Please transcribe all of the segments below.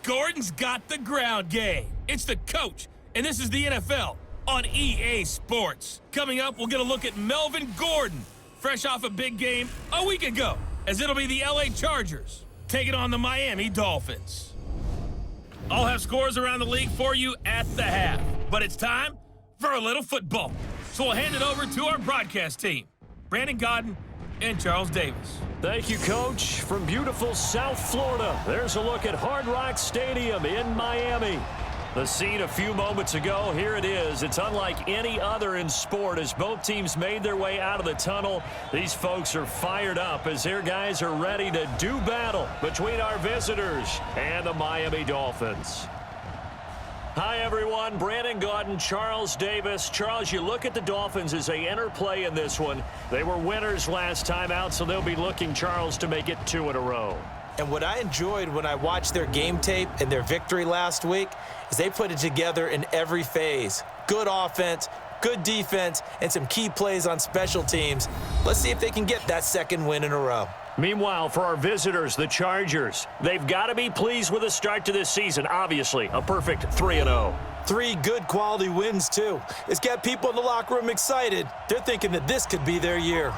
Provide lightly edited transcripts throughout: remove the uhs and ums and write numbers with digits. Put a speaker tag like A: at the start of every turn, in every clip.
A: Gordon's got the ground game. It's the coach, and this is the NFL on EA Sports. Coming up, we'll get a look at Melvin Gordon, fresh off a big game a week ago, as it'll be the LA Chargers taking on the Miami Dolphins. I'll have scores around the league for you at the half, but it's time for a little football. So we'll hand it over to our broadcast team, Brandon Godden and Charles Davis.
B: Thank you, Coach. From beautiful South Florida, there's a look at Hard Rock Stadium in Miami. The scene a few moments ago, here it is. It's unlike any other in sport as both teams made their way out of the tunnel. These folks are fired up as their guys are ready to do battle between our visitors and the Miami Dolphins. Hi, everyone. Brandon Godden, Charles Davis. Charles, you look at the Dolphins as they enter play in this one. They were winners last time out, so they'll be looking, Charles, to make it 2 in a row.
C: And what I enjoyed when I watched their game tape and their victory last week is they put it together in every phase. Good offense, good defense, and some key plays on special teams. Let's see if they can get that second win in a row.
B: Meanwhile, for our visitors, the Chargers, they've got to be pleased with the start to this season. Obviously, a perfect 3-0.
C: 3 good quality wins, too. It's got people in the locker room excited. They're thinking that this could be their year.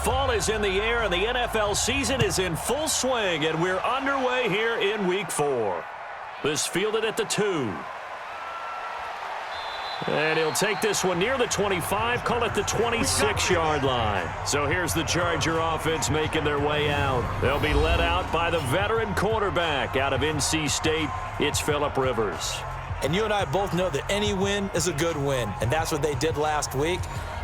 B: Fall is in the air, and the NFL season is in full swing, and we're underway here in Week 4. This fielded at the 2. And he'll take this one near the 25, call it the 26-yard line. So here's the Charger offense making their way out. They'll be led out by the veteran quarterback out of NC State. It's Phillip Rivers.
C: And you and I both know that any win is a good win, and that's what they did last week.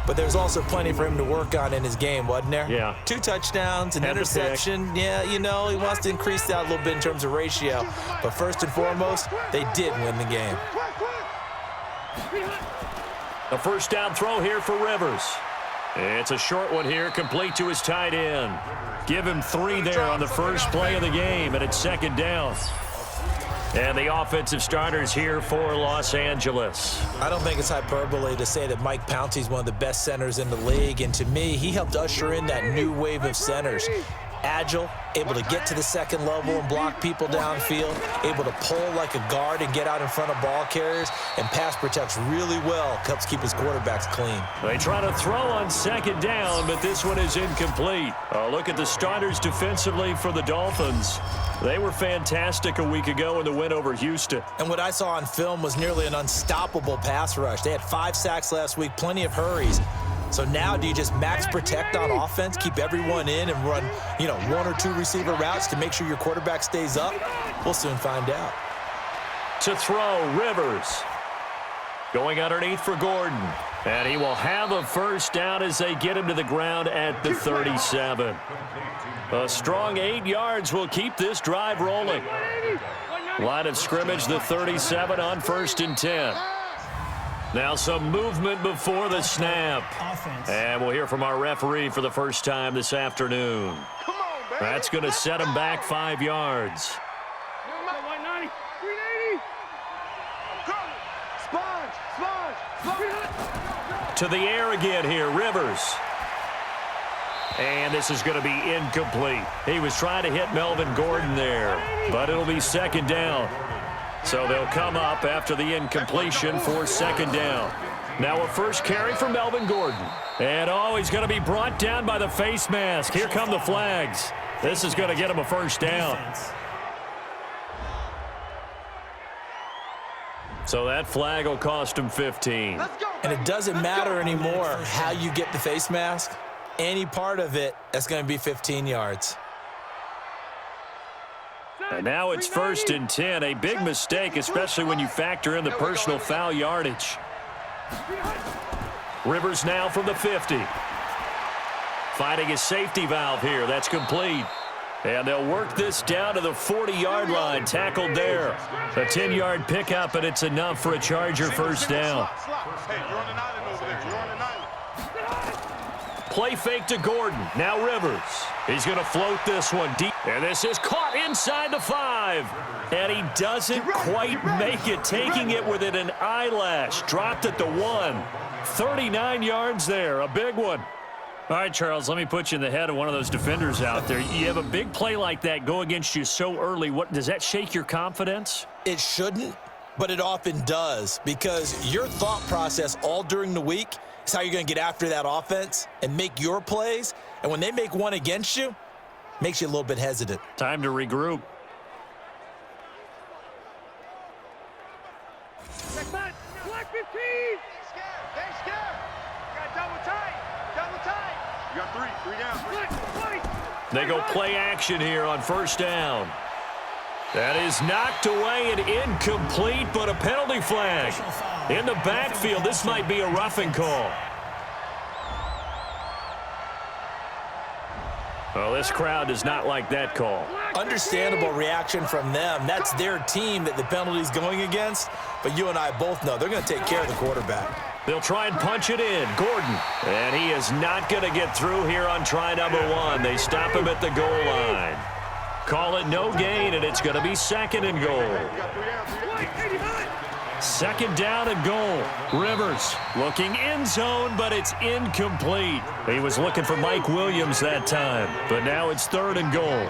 C: But there's also plenty for him to work on in his game, wasn't there?
B: Yeah.
C: 2 touchdowns, an interception. Yeah, you know, he wants to increase that a little bit in terms of ratio. But first and foremost, they did win the game.
B: A first down throw here for Rivers. It's a short one here, complete to his tight end. Give him 3 there on the first play of the game, and it's second down. And the offensive starters here for Los Angeles.
C: I don't think it's hyperbole to say that Mike Pouncey's one of the best centers in the league. And to me, he helped usher in that new wave of centers. Agile, able to get to the second level and block people downfield, able to pull like a guard and get out in front of ball carriers, and pass protects really well, helps keep his quarterbacks clean.
B: They try to throw on second down, but this one is incomplete. Look at the starters defensively for the Dolphins. They were fantastic a week ago in the win over Houston.
C: And what I saw on film was nearly an unstoppable pass rush. They had 5 sacks last week, plenty of hurries. So now do you just max protect on offense, keep everyone in, and run, 1 or 2 receiver routes to make sure your quarterback stays up? We'll soon find out.
B: To throw, Rivers. Going underneath for Gordon. And he will have a first down as they get him to the ground at the 37. A strong 8 yards will keep this drive rolling. Line of scrimmage, the 37 on 1st and 10. Now some movement before the snap. And we'll hear from our referee for the first time this afternoon. That's going to set him back 5 yards. To the air again here, Rivers. And this is going to be incomplete. He was trying to hit Melvin Gordon there, but it'll be second down. So they'll come up after the incompletion for second down. Now a first carry for Melvin Gordon. And, he's going to be brought down by the face mask. Here come the flags. This is going to get him a first down. So that flag will cost him 15.
C: And it doesn't matter anymore how you get the face mask. Any part of it, that's going to be 15 yards.
B: And now it's 1st and 10. A big mistake, especially when you factor in the personal foul yardage. Rivers now from the 50. Finding a safety valve here. That's complete. And they'll work this down to the 40-yard line. Tackled there. A 10-yard pickup, and it's enough for a Charger first down. play fake to Gordon. Now Rivers. He's going to float this one deep. And this is caught inside the 5. And he doesn't quite make it, taking it within an eyelash. Dropped at the 1. 39 yards there, a big one. All right, Charles, let me put you in the head of one of those defenders out there. You have a big play like that go against you so early. What does that shake your confidence?
C: It shouldn't, but it often does, because your thought process all during the week is how you're going to get after that offense and make your plays. And when they make one against you, makes you a little bit hesitant.
B: Time to regroup.
D: Black 15! Stay scared. You got double tight. You got 3 down.
B: They go play action here on first down. That is knocked away and incomplete, but a penalty flag. In the backfield, this might be a roughing call. Well, this crowd does not like that call.
C: Understandable reaction from them. That's their team that the penalty's going against. But you and I both know they're going to take care of the quarterback.
B: They'll try and punch it in. Gordon. And he is not going to get through here on try number 1. They stop him at the goal line. Call it no gain, and it's going to be 2nd and goal. 2nd down and goal. Rivers looking end zone, but it's incomplete. He was looking for Mike Williams that time, but now it's 3rd and goal.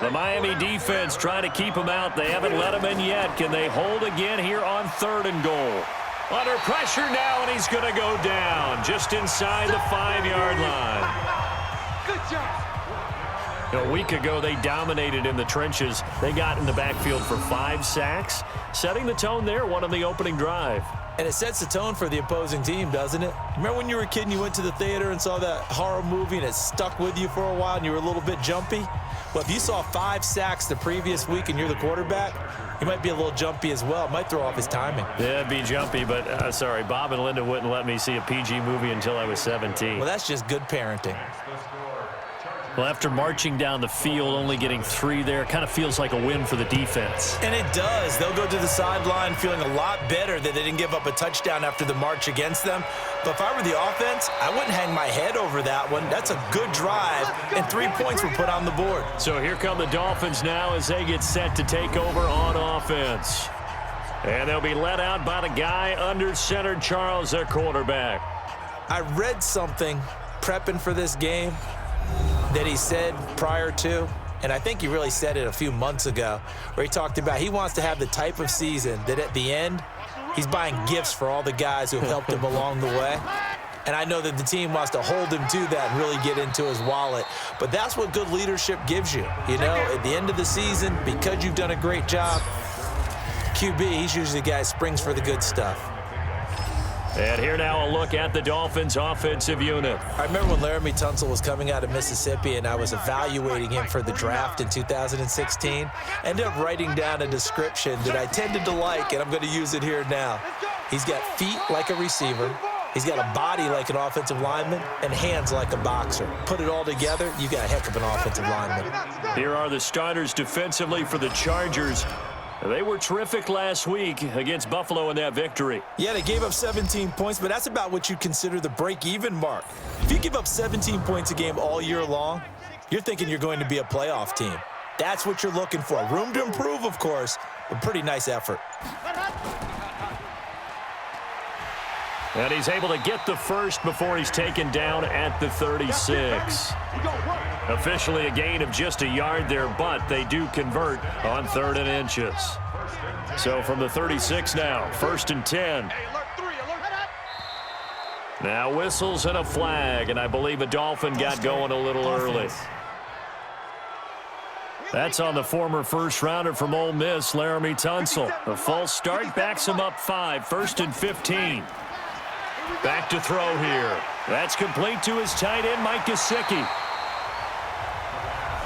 B: The Miami defense trying to keep him out. They haven't let him in yet. Can they hold again here on 3rd and goal? Under pressure now, and he's going to go down just inside the 5-yard line.
D: Good job.
B: A week ago, they dominated in the trenches. They got in the backfield for 5 sacks, setting the tone there, one on the opening drive.
C: And it sets the tone for the opposing team, doesn't it? Remember when you were a kid and you went to the theater and saw that horror movie and it stuck with you for a while and you were a little bit jumpy? Well, if you saw 5 sacks the previous week and you're the quarterback, you might be a little jumpy as well. It might throw off his timing.
B: Yeah, it'd be jumpy, but sorry, Bob and Linda wouldn't let me see a PG movie until I was 17.
C: Well, that's just good parenting.
B: Well, after marching down the field, only getting 3 there, kind of feels like a win for the defense.
C: And it does. They'll go to the sideline feeling a lot better that they didn't give up a touchdown after the march against them. But if I were the offense, I wouldn't hang my head over that one. That's a good drive, and 3 points were put on the board.
B: So here come the Dolphins now as they get set to take over on offense. And they'll be let out by the guy under center, Charles, their quarterback.
C: I read something prepping for this game that he said prior to, and I think he really said it a few months ago, where he talked about he wants to have the type of season that at the end, he's buying gifts for all the guys who have helped him along the way. And I know that the team wants to hold him to that and really get into his wallet. But that's what good leadership gives you. You know, at the end of the season, because you've done a great job, QB, he's usually the guy who springs for the good stuff.
B: And here now a look at the Dolphins' offensive unit.
C: I remember when Laramie Tunsil was coming out of Mississippi and I was evaluating him for the draft in 2016. I ended up writing down a description that I tended to like, and I'm going to use it here now. He's got feet like a receiver. He's got a body like an offensive lineman and hands like a boxer. Put it all together, you got a heck of an offensive lineman.
B: Here are the starters defensively for the Chargers. They were terrific last week against Buffalo in that victory.
C: Yeah, they gave up 17 points, but that's about what you consider the break-even mark. If you give up 17 points a game all year long, you're thinking you're going to be a playoff team. That's what you're looking for. Room to improve, of course, but pretty nice effort.
B: And he's able to get the first before he's taken down at the 36. Officially a gain of just a yard there, but they do convert on 3rd and inches. So from the 36 now, 1st and 10. Now whistles and a flag, and I believe a Dolphin got going a little early. That's on the former first-rounder from Ole Miss, Laramie Tunsil. A false start backs him up 5, 1st and 15. Back to throw here. That's complete to his tight end, Mike Gesicki.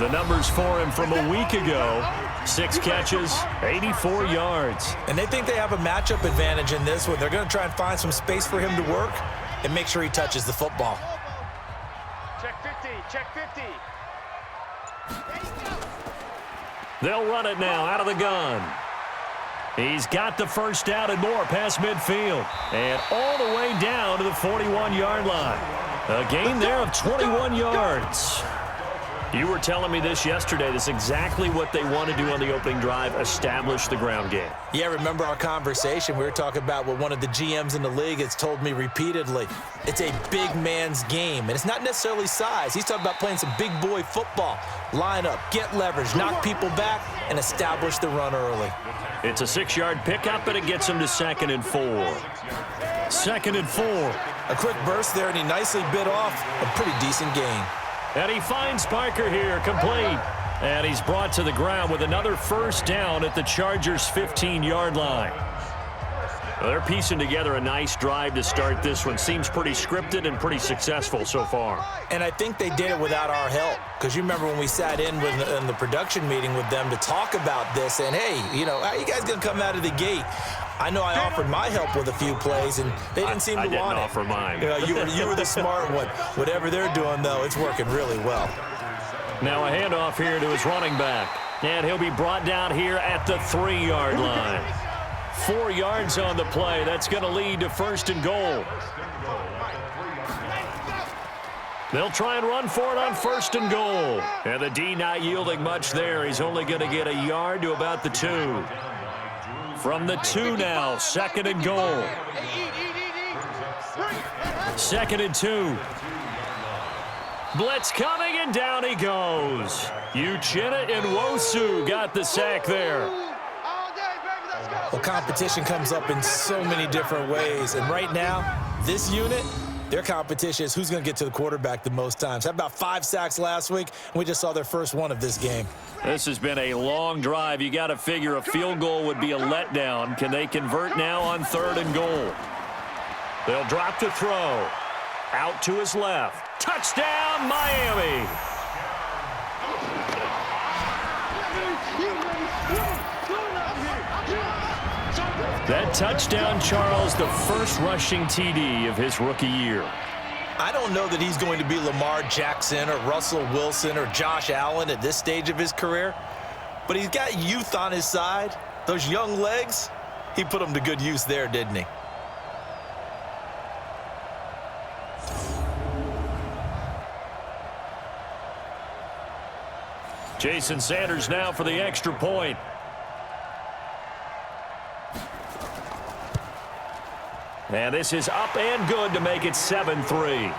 B: The numbers for him from a week ago. 6 catches, 84 yards.
C: And they think they have a matchup advantage in this one. They're going to try and find some space for him to work and make sure he touches the football.
D: Check 50, check 50.
B: They'll run it now out of the gun. He's got the first down and more past midfield. And all the way down to the 41-yard line. A gain there of 21 yards. You were telling me this yesterday. This is exactly what they want to do on the opening drive, establish the ground game.
C: Yeah, remember our conversation? We were talking about what one of the GMs in the league has told me repeatedly. It's a big man's game, and it's not necessarily size. He's talking about playing some big boy football. Line up, get leverage, knock people back, and establish the run early.
B: It's a 6-yard pickup, and it gets him to 2nd and 4. 2nd and 4.
C: A quick burst there, and he nicely bit off a pretty decent gain.
B: And he finds Parker here, complete. And he's brought to the ground with another first down at the Chargers' 15-yard line. Well, they're piecing together a nice drive to start this one. Seems pretty scripted and pretty successful so far.
C: And I think they did it without our help. Because you remember when we sat in the production meeting with them to talk about this, and hey, you know, how you guys going to come out of the gate? I know I offered my help with a few plays, and they didn't seem to want it.
B: I didn't offer mine.
C: You know, you were the smart one. Whatever they're doing, though, it's working really well.
B: Now a handoff here to his running back. And he'll be brought down here at the 3-yard line. 4 yards on the play. That's going to lead to 1st and goal. They'll try and run for it on 1st and goal. And the D not yielding much there. He's only going to get a yard to about the 2. From the 2 now, 2nd and goal. 2nd and 2. Blitz coming, and down he goes. Uchenna and Nwosu got the sack there.
C: Well, competition comes up in so many different ways. And right now, this unit, their competition is who's going to get to the quarterback the most times. Had about 5 sacks last week, and we just saw their first one of this game.
B: This has been a long drive. You got to figure a field goal would be a letdown. Can they convert now on 3rd and goal? They'll drop to throw. Out to his left. Touchdown, Miami. That touchdown, Charles, the first rushing TD of his rookie year.
C: I don't know that he's going to be Lamar Jackson or Russell Wilson or Josh Allen at this stage of his career, but he's got youth on his side. Those young legs, he put them to good use there, didn't he?
B: Jason Sanders now for the extra point. And this is up and good to make it 7-3.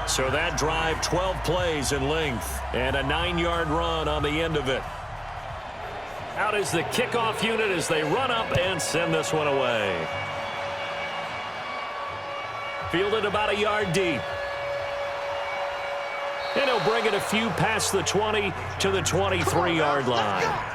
B: So that drive, 12 plays in length, and a 9-yard run on the end of it. Out is the kickoff unit as they run up and send this one away. Fielded about a yard deep. And he'll bring it a few past the 20 to the 23-yard line.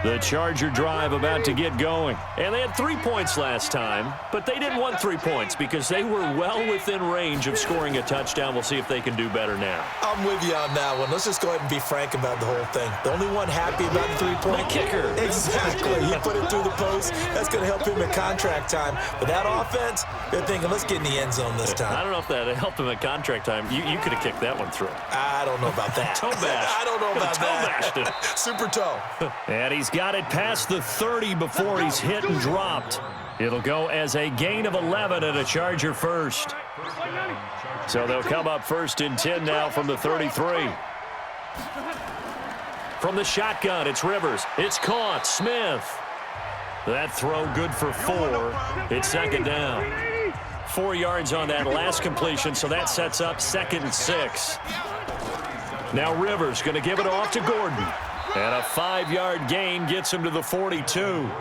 B: The Charger drive about to get going. And they had 3 points last time, but they didn't want 3 points because they were well within range of scoring a touchdown. We'll see if they can do better now.
C: I'm with you on that one. Let's just go ahead and be frank about the whole thing. The only one happy about the 3-point
B: kicker.
C: Exactly. He put it through the post. That's going to help him in contract time. But that offense, they're thinking, let's get in the end zone this time.
B: I don't know if that helped him in contract time. You could have kicked that one through.
C: I don't know about that.
B: Toe bash.
C: I don't know about that.
B: Toe bashed it.
C: Super toe.
B: And he's got it past the 30 before he's hit and dropped. It'll go as a gain of 11 and a Charger first. So they'll come up 1st and 10 now from the 33. From the shotgun, it's Rivers. It's caught. Smith. That throw good for 4. It's 2nd down. 4 yards on that last completion, so that sets up 2nd and 6. Now Rivers going to give it off to Gordon. And a 5-yard gain gets him to the 42.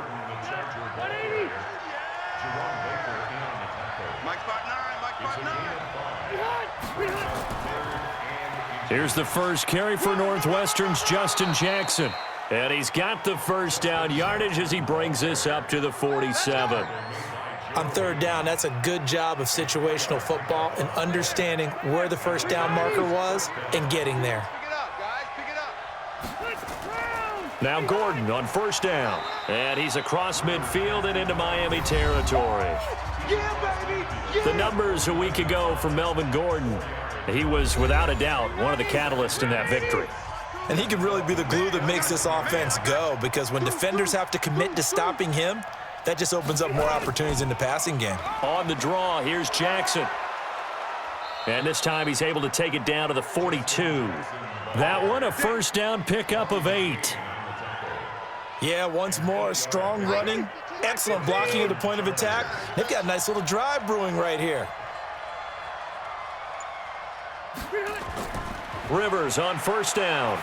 B: Here's the first carry for Northwestern's Justin Jackson. And he's got the first down yardage as he brings this up to the 47.
C: On 3rd down, that's a good job of situational football and understanding where the first down marker was and getting there.
B: Now Gordon on 1st down. And he's across midfield and into Miami territory. The numbers a week ago from Melvin Gordon. He was, without a doubt, one of the catalysts in that victory.
C: And he can really be the glue that makes this offense go, because when defenders have to commit to stopping him, that just opens up more opportunities in the passing game.
B: On the draw, here's Jackson. And this time he's able to take it down to the 42. That one, a first down pickup of 8.
C: Yeah, once more, strong running, excellent blocking at the point of attack. They've got a nice little drive brewing right here.
B: Rivers on first down.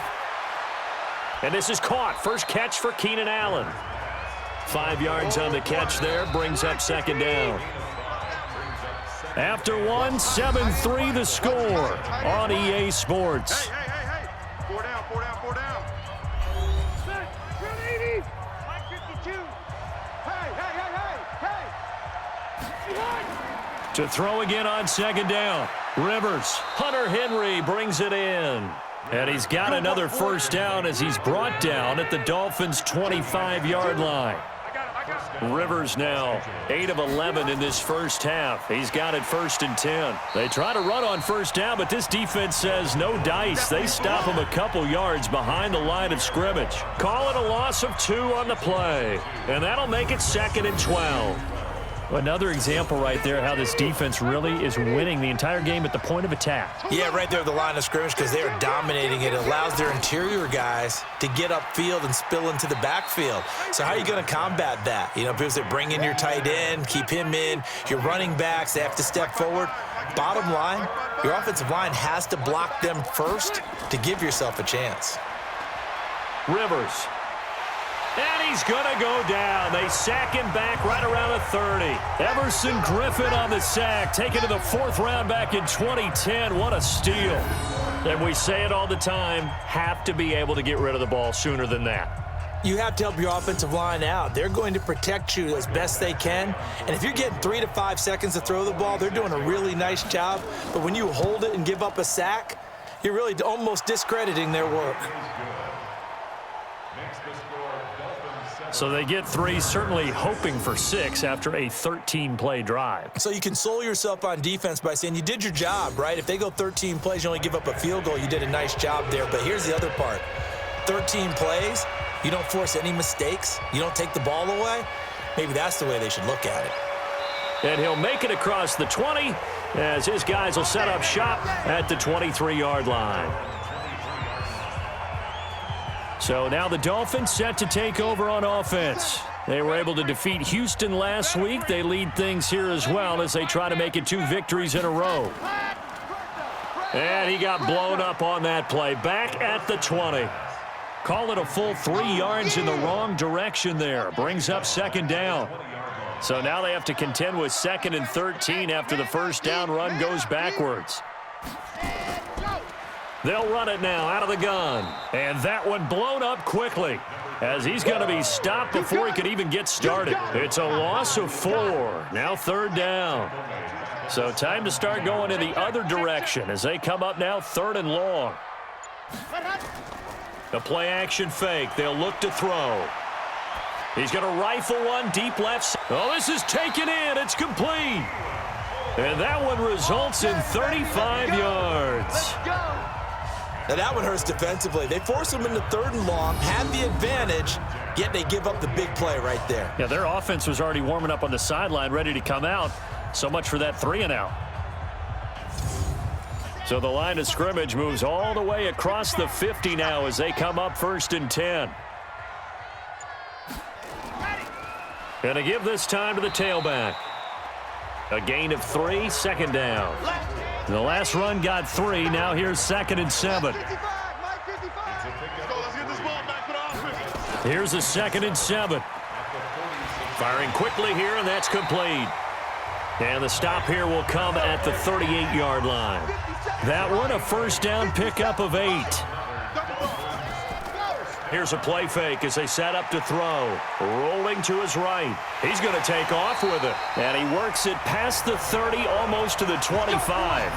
B: And this is caught. First catch for Keenan Allen. 5 yards on the catch there, brings up second down. After one, 7-3 the score on EA Sports.
D: Hey. 4 down. 180. Mike 52. Hey.
B: To throw again on second down. Rivers. Hunter Henry brings it in. And he's got another first down as he's brought down at the Dolphins' 25-yard line. Rivers now 8 of 11 in this first half. He's got it 1st and 10. They try to run on first down, but this defense says no dice. They stop him a couple yards behind the line of scrimmage. Call it a loss of 2 on the play, and that'll make it 2nd and 12. Another example right there how this defense really is winning the entire game at the point of attack.
C: Yeah, right there at the line of scrimmage, because they are dominating it. It allows their interior guys to get upfield and spill into the backfield. So how are you going to combat that? You know, because they bring in your tight end, keep him in. Your running backs, they have to step forward. Bottom line, your offensive line has to block them first to give yourself a chance.
B: Rivers. And he's going to go down. They sack him back right around the 30. Everson Griffin on the sack, taken to the 4th round back in 2010. What a steal. And we say it all the time, have to be able to get rid of the ball sooner than that.
C: You have to help your offensive line out. They're going to protect you as best they can. And if you're getting 3 to 5 seconds to throw the ball, they're doing a really nice job. But when you hold it and give up a sack, you're really almost discrediting their work.
B: So they get 3, certainly hoping for 6 after a 13-play drive.
C: So you console yourself on defense by saying you did your job, right? If they go 13 plays, you only give up a field goal, you did a nice job there. But here's the other part. 13 plays, you don't force any mistakes, you don't take the ball away. Maybe that's the way they should look at it.
B: And he'll make it across the 20 as his guys will set up shop at the 23-yard line. So now the Dolphins set to take over on offense. They were able to defeat Houston last week. They lead things here as well as they try to make it 2 victories in a row. And he got blown up on that play. Back at the 20. Call it a full 3 yards in the wrong direction there. Brings up second down. So now they have to contend with 2nd and 13 after the first down run goes backwards. They'll run it now out of the gun. And that one blown up quickly as he's going to be stopped before he could even get started. It's a loss of 4. Now 3rd down. So time to start going in the other direction as they come up now 3rd and long. The play action fake. They'll look to throw. He's going to rifle one deep left. Oh, this is taken in. It's complete. And that one results in 35 yards.
C: Now that one hurts defensively. They force them into 3rd and long, have the advantage, yet they give up the big play right there.
B: Yeah, their offense was already warming up on the sideline, ready to come out. So much for that 3 and out. So the line of scrimmage moves all the way across the 50 now as they come up 1st and 10. Going to give this time to the tailback. A gain of 3, 2nd down. The last run got 3. Now here's 2nd and 7. Here's a 2nd and 7. Firing quickly here, and that's complete. And the stop here will come at the 38-yard line. That one, a first down pickup of 8. Here's a play fake as they set up to throw. Rolling to his right. He's going to take off with it. And he works it past the 30, almost to the 25.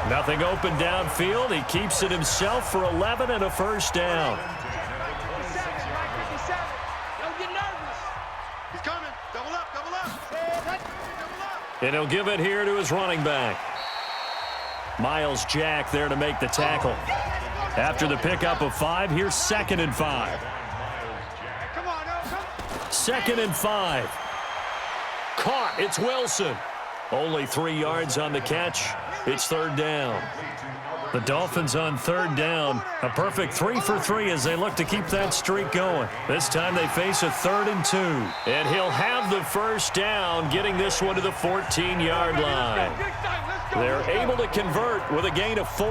B: Nothing open downfield. He keeps it himself for 11 and a first down.
D: Don't get nervous. He's coming. Double up, double up.
B: And he'll give it here to his running back. Miles Jack there to make the tackle. After the pickup of 5, here's 2nd and 5.
D: Come on, come.
B: 2nd and 5. Caught. It's Wilson. Only 3 yards on the catch. It's 3rd down. The Dolphins on 3rd down. A perfect 3 for 3 as they look to keep that streak going. This time they face a 3rd and 2. And he'll have the 1st down, getting this one to the 14-yard line. They're able to convert with a gain of 4.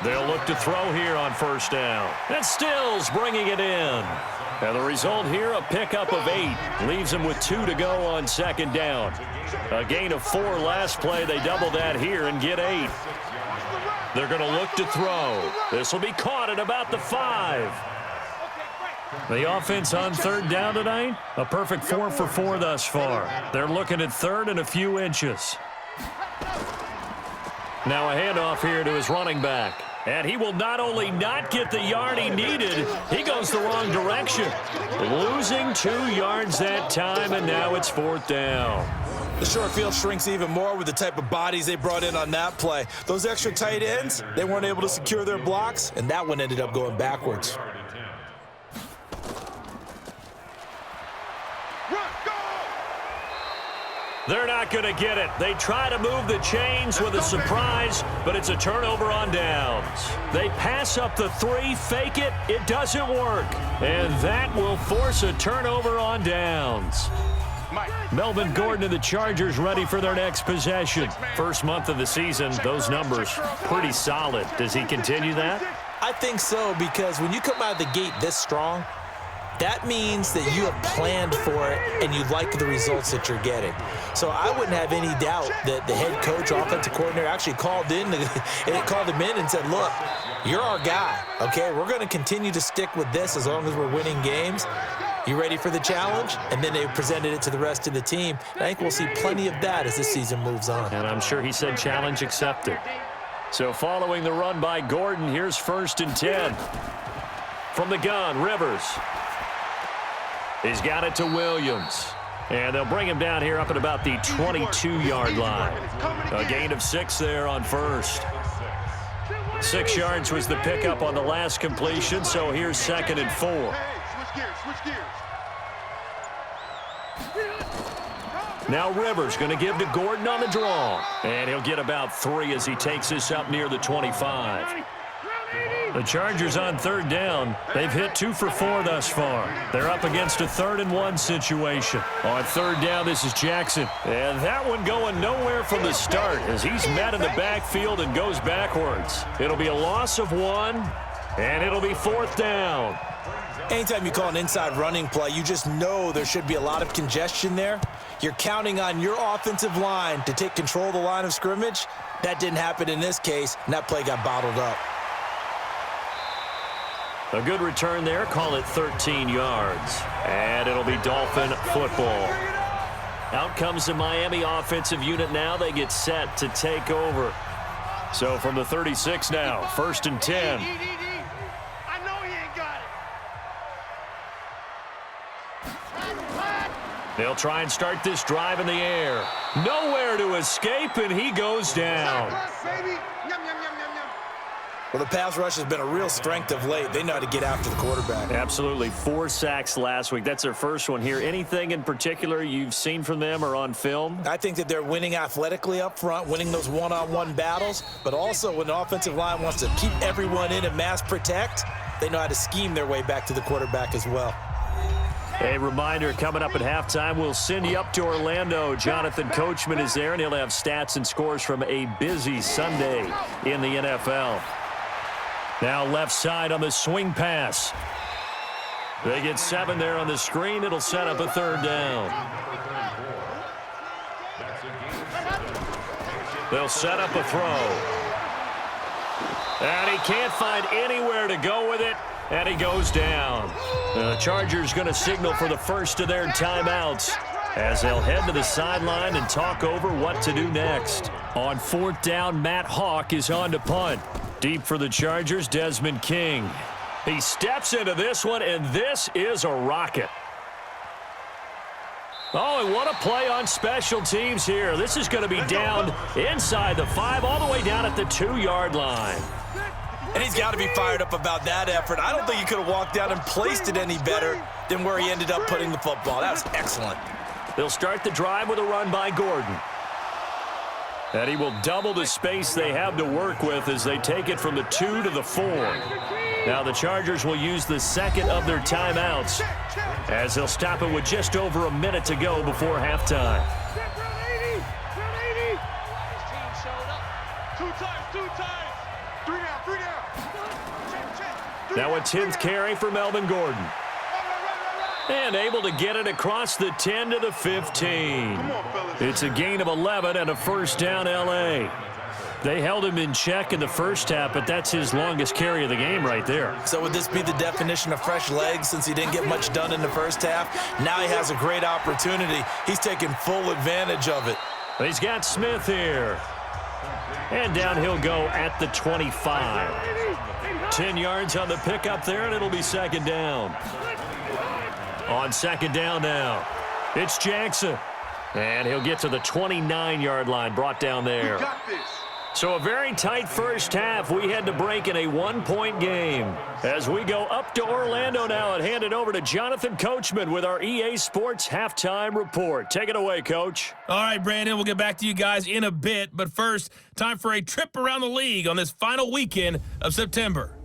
B: They'll look to throw here on 1st down. And Stills bringing it in. And the result here, a pickup of 8. Leaves them with 2 to go on 2nd down. A gain of 4 last play. They double that here and get 8. They're going to look to throw. This will be caught at about the 5. The offense on 3rd down tonight, a perfect 4 for 4 thus far. They're looking at 3rd and a few inches. Now a handoff here to his running back. And he will not only not get the yard he needed, he goes the wrong direction. Losing 2 yards that time, and now it's 4th down.
C: The short field shrinks even more with the type of bodies they brought in on that play. Those extra tight ends, they weren't able to secure their blocks, and that one ended up going backwards.
B: They're not going to get it. They try to move the chains with a surprise, but it's a turnover on downs. They pass up the 3, fake it. It doesn't work. And that will force a turnover on downs. Melvin Gordon and the Chargers ready for their next possession. First month of the season, those numbers pretty solid. Does he continue that?
C: I think so, because when you come out of the gate this strong, that means that you have planned for it and you like the results that you're getting. So I wouldn't have any doubt that the head coach, offensive coordinator, actually called him in and said, look, you're our guy, okay? We're going to continue to stick with this as long as we're winning games. You ready for the challenge? And then they presented it to the rest of the team. I think we'll see plenty of that as this season moves on.
B: And I'm sure he said challenge accepted. So following the run by Gordon, here's 1st and 10. From the gun, Rivers. He's got it to Williams. And they'll bring him down here up at about the 22-yard line. A gain of 6 there on 1st. 6 yards was the pickup on the last completion, so here's 2nd and 4.
D: Switch gears.
B: Now Rivers going to give to Gordon on the draw. And he'll get about 3 as he takes this up near the 25. The Chargers on 3rd down. They've hit 2 for 4 thus far. They're up against a 3rd and 1 situation. On 3rd down, this is Jackson. And that one going nowhere from the start as he's met in the backfield and goes backwards. It'll be a loss of 1, and it'll be 4th down.
C: Anytime you call an inside running play, you just know there should be a lot of congestion there. You're counting on your offensive line to take control of the line of scrimmage. That didn't happen in this case, and that play got bottled up.
B: A good return there. Call it 13 yards. And it'll be Dolphin football. Out comes the Miami offensive unit now. They get set to take over. So from the 36 now, 1st and 10.
D: I know he ain't got it.
B: They'll try and start this drive in the air. Nowhere to escape, and he goes down.
C: Well, the pass rush has been a real strength of late. They know how to get after the quarterback.
B: Absolutely. 4 sacks last week. That's their first one here. Anything in particular you've seen from them or on film?
C: I think that they're winning athletically up front, winning those one-on-one battles, but also when the offensive line wants to keep everyone in and mass protect, they know how to scheme their way back to the quarterback as well.
B: A reminder, coming up at halftime, we'll send you up to Orlando. Jonathan Coachman is there, and he'll have stats and scores from a busy Sunday in the NFL. Now left side on the swing pass. They get 7 there on the screen. It'll set up a 3rd down. They'll set up a throw. And he can't find anywhere to go with it. And he goes down. The Chargers going to signal for the first of their timeouts as they'll head to the sideline and talk over what to do next. On 4th down, Matt Hawk is on to punt. Deep for the Chargers, Desmond King. He steps into this one, and this is a rocket. Oh, and what a play on special teams here. This is going to be down inside the 5, all the way down at the 2-yard line.
C: And he's got to be fired up about that effort. I don't think he could have walked down and placed it any better than where he ended up putting the football. That was excellent.
B: They'll start the drive with a run by Gordon. And he will double the space they have to work with as they take it from the 2 to the 4. Now the Chargers will use the second of their timeouts as they'll stop it with just over a minute to go before halftime. Now a 10th carry for Melvin Gordon. And able to get it across the 10 to the 15. It's a gain of 11 and a first down, L.A. They held him in check in the first half, but that's his longest carry of the game right there.
C: So would this be the definition of fresh legs since he didn't get much done in the first half? Now he has a great opportunity. He's taking full advantage of it.
B: He's got Smith here. And down he'll go at the 25. 10 yards on the pickup there, and it'll be second down. On second down now, it's Jackson. And he'll get to the 29-yard line, brought down there. So a very tight first half. We had to break in a 1-point game. As we go up to Orlando now and hand it over to Jonathan Coachman with our EA Sports Halftime Report. Take it away, Coach.
A: All right, Brandon, we'll get back to you guys in a bit. But first, time for a trip around the league on this final weekend of September.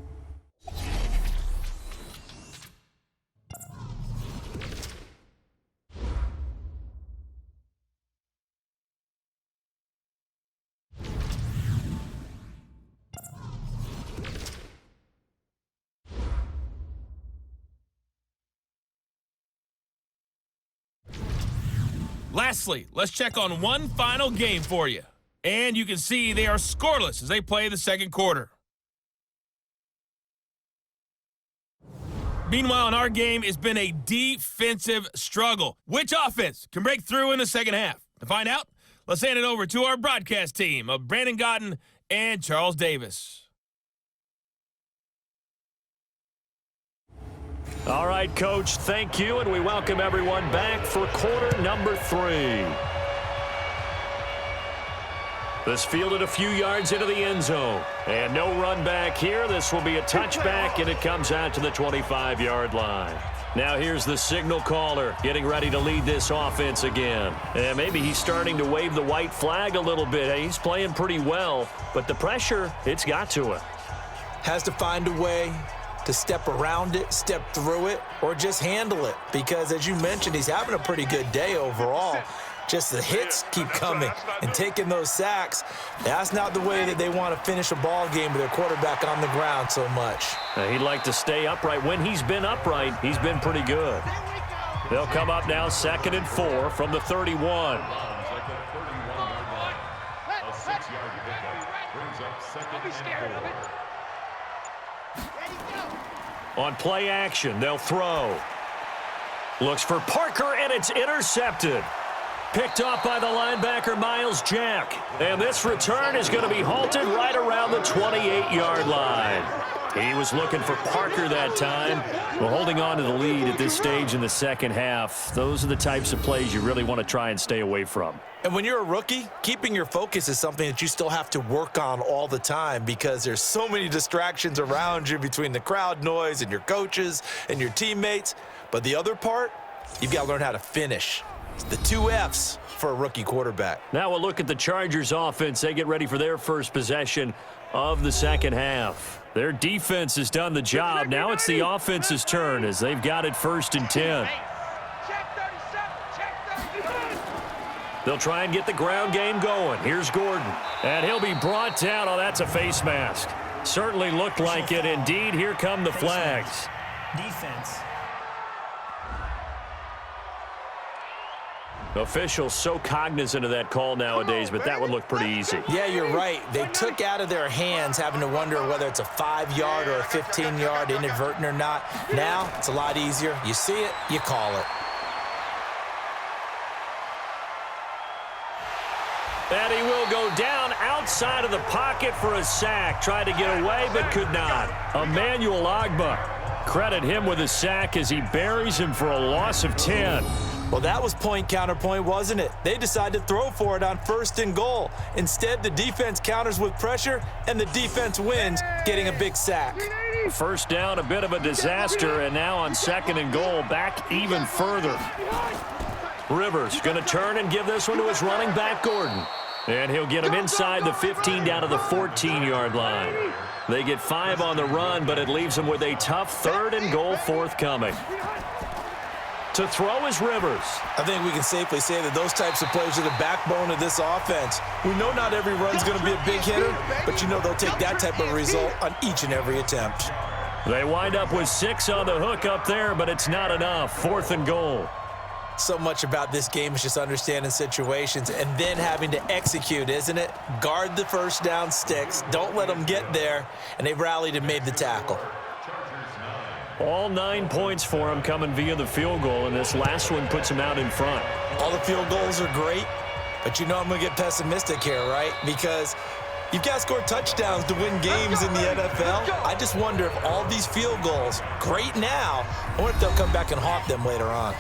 A: Lastly, let's check on one final game for you. And you can see they are scoreless as they play the second quarter. Meanwhile, in our game, it's been a defensive struggle. Which offense can break through in the second half? To find out, let's hand it over to our broadcast team of Brandon Godden and Charles Davis.
B: All right, Coach, thank you, and we welcome everyone back for quarter number 3. This fielded a few yards into the end zone, and no run back here. This will be a touchback, and it comes out to the 25-yard line. Now here's the signal caller getting ready to lead this offense again. And maybe he's starting to wave the white flag a little bit. He's playing pretty well, but the pressure, it's got to him.
C: Has to find a way to step around it, step through it, or just handle it. Because as you mentioned, he's having a pretty good day overall. Just the hits keep coming and taking those sacks. That's not the way that they want to finish a ball game with their quarterback on the ground so much.
B: He'd like to stay upright. When he's been upright, he's been pretty good. They'll come up now 2nd and 4 from the 31. On play action, they'll throw. Looks for Parker, and it's intercepted. Picked off by the linebacker, Miles Jack. And this return is going to be halted right around the 28-yard line. He was looking for Parker that time. Well, holding on to the lead at this stage in the second half, those are the types of plays you really want to try and stay away from.
C: And when you're a rookie, keeping your focus is something that you still have to work on all the time because there's so many distractions around you between the crowd noise and your coaches and your teammates. But the other part, you've got to learn how to finish. It's the 2 F's for a rookie quarterback.
B: Now we'll look at the Chargers offense. They get ready for their first possession of the second half. Their defense has done the job. Now it's the offense's turn as they've got it 1st and 10. They'll try and get the ground game going. Here's Gordon. And he'll be brought down. Oh, that's a face mask. Certainly looked like it. Indeed, here come the flags.
E: Defense.
B: Officials so cognizant of that call nowadays, but that would look pretty easy.
C: Yeah, you're right. They took out of their hands having to wonder whether it's a 5-yard or a 15-yard inadvertent or not. Now, it's a lot easier. You see it, you call it.
B: And he will go down outside of the pocket for a sack. Tried to get away, but could not. Emmanuel Ogbah. Credit him with a sack as he buries him for a loss of 10.
C: Well, that was point counterpoint, wasn't it? They decided to throw for it on 1st and goal. Instead, the defense counters with pressure, and the defense wins, getting a big sack.
B: First down, a bit of a disaster, and now on 2nd and goal, back even further. Rivers going to turn and give this one to his running back, Gordon. And he'll get him inside the 15 down to the 14-yard line. They get 5 on the run, but it leaves them with a tough 3rd and goal forthcoming. To throw is Rivers.
C: I think we can safely say that those types of plays are the backbone of this offense. We know not every run's going to be a big hitter, but you know they'll take that type of result on each and every attempt.
B: They wind up with 6 on the hook up there, but it's not enough. 4th and goal.
C: So much about this game is just understanding situations and then having to execute, isn't it? Guard the first down sticks. Don't let them get there. And they rallied and made the tackle.
B: All 9 points for him coming via the field goal, and this last one puts him out in front.
C: All the field goals are great, but you know I'm going to get pessimistic here, right? Because you've got to score touchdowns to win games in the NFL. I just wonder if all these field goals, great now, I wonder if they'll come back and haunt them later on.